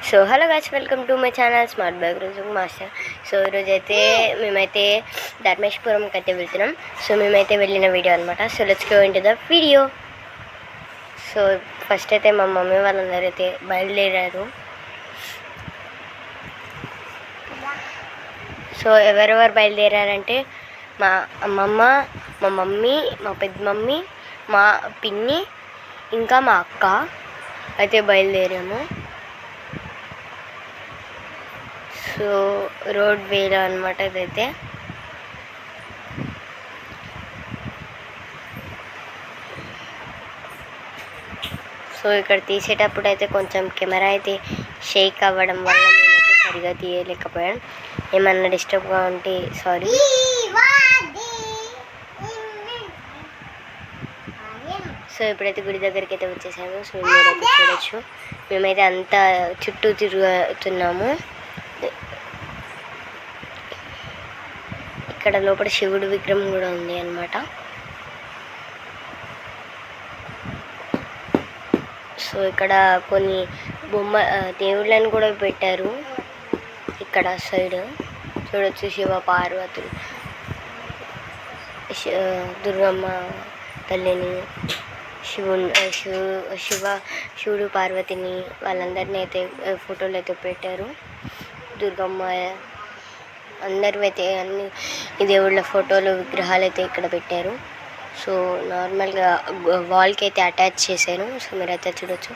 So hello guys, welcome to my channel smart bag రోజు master. So ఈరోజు అయితే మేమైతే ధర్మేశ్వరంకి అయితే వెళ్తున్నాం. సో మేమైతే వెళ్ళిన వీడియో అనమాట. So let's go into the video. So first అయితే మా మమ్మీ వాళ్ళందరూ అయితే బయలుదేరారు. సో ఎవరెవరు బయలుదేరారంటే మా అమ్మమ్మ, మా మమ్మీ, మా పెద్ద మమ్మీ, మా పిన్ని, ఇంకా మా అక్క అయితే బయలుదేరాము. సో రోడ్ వేలో అనమాట ఇదైతే. సో ఇక్కడ తీసేటప్పుడు అయితే కొంచెం కెమెరా అయితే షేక్ అవ్వడం వల్ల నేనైతే సరిగా తీయలేకపోయాను. ఏమన్నా డిస్టర్బ్గా ఉంటే సారీ. సో ఇప్పుడైతే గుడి దగ్గరికి అయితే వచ్చేసాము. సో మీరైతే చూడొచ్చు, మేమైతే అంతా చుట్టూ తిరుగుతున్నాము. ఇక్కడ లోపల శివుడు విగ్రహం కూడా ఉంది అన్నమాట. సో ఇక్కడ కొన్ని దేవుళ్ళని కూడా పెట్టారు. ఇక్కడ సైడ్ చూడొచ్చు, శివ పార్వతులు, దుర్గమ్మ తల్లిని, శివుడు పార్వతిని వాళ్ళందరినీ అయితే ఫోటోలు అయితే పెట్టారు. దుర్గమ్మ అందరూ అయితే అన్ని దేవుళ్ళ ఫోటోలు విగ్రహాలు అయితే ఇక్కడ పెట్టారు. సో నార్మల్గా వాల్కి అయితే అటాచ్ చేశాను. సో మీరైతే చూడొచ్చు.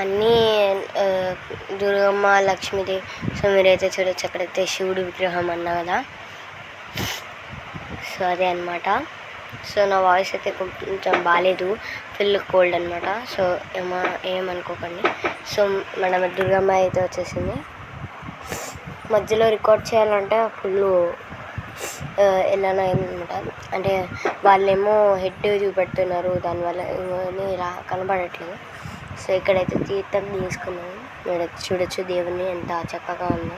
అన్నీ దుర్గమ్మ, లక్ష్మీదేవి. సో మీరైతే చూడొచ్చు, అక్కడైతే శివుడు విగ్రహం అన్నా కదా. సో అదే అనమాట. సో నా వాయిస్ అయితే కొంచెం బాగాలేదు, ఫుల్ కోల్డ్ అనమాట. సో ఏమనుకోకండి. సో మన దుర్గమ్మ అయితే వచ్చేసింది. మధ్యలో రికార్డ్ చేయాలంటే ఫుల్ ఎలానో అయిందనమాట. అంటే వాళ్ళేమో హెడ్ చూపెడుతున్నారు, దానివల్ల ఇలా కనబడట్లేదు. సో ఇక్కడైతే తీర్థం తీసుకున్నాము. మీరు చూడొచ్చు దేవుని ఎంత చక్కగా ఉందో.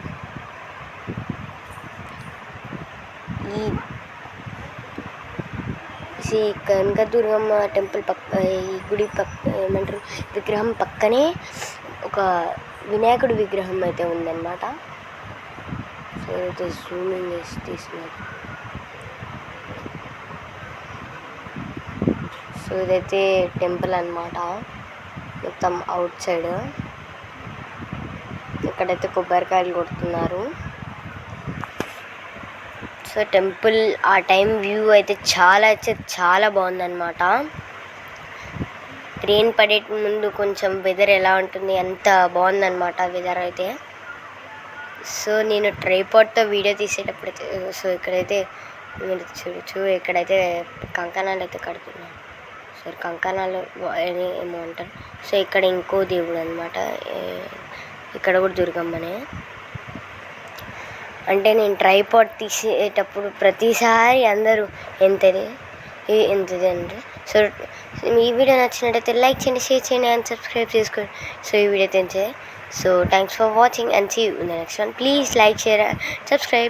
ఈ కనకదుర్గమ్మ టెంపుల్ ఈ గుడి ఏమంటారు విగ్రహం పక్కనే ఒక వినాయకుడి విగ్రహం అయితే ఉందన్నమాట. సో అయితే జూమింగ్ చేసి తీస్తున్నారు. సో ఇదైతే టెంపుల్ అన్నమాట, మొత్తం అవుట్ సైడ్. ఇక్కడైతే కొబ్బరికాయలు కొడుతున్నారు. సో టెంపుల్ ఆ టైం వ్యూ అయితే చాలా బాగుందన్నమాట. రెయిన్ పడే ముందు కొంచెం వెదర్ ఎలా ఉంటుంది అంత బాగుందన్నమాట వెదర్ అయితే. సో నేను ట్రైపాడ్తో వీడియో తీసేటప్పుడు అయితే సో ఇక్కడైతే మీరు చూడొచ్చు, ఇక్కడైతే కంకణాలు అయితే కడుతున్నాను. సో కంకణాలు ఏమో అంటారు. సో ఇక్కడ ఇంకో దేవుడు అనమాట, ఇక్కడ కూడా దుర్గమ్మనే. అంటే నేను ట్రైపాడ్ తీసేటప్పుడు ప్రతిసారి అందరూ ఎంతది అంటే. సో ఈ వీడియో నచ్చినట్టయితే లైక్ చేయండి, షేర్ చేయండి అండ్ సబ్స్క్రైబ్ చేసుకోండి. సో ఈ వీడియో తెంచే. So thanks for watching and see you in the next one. Please like, share, subscribe.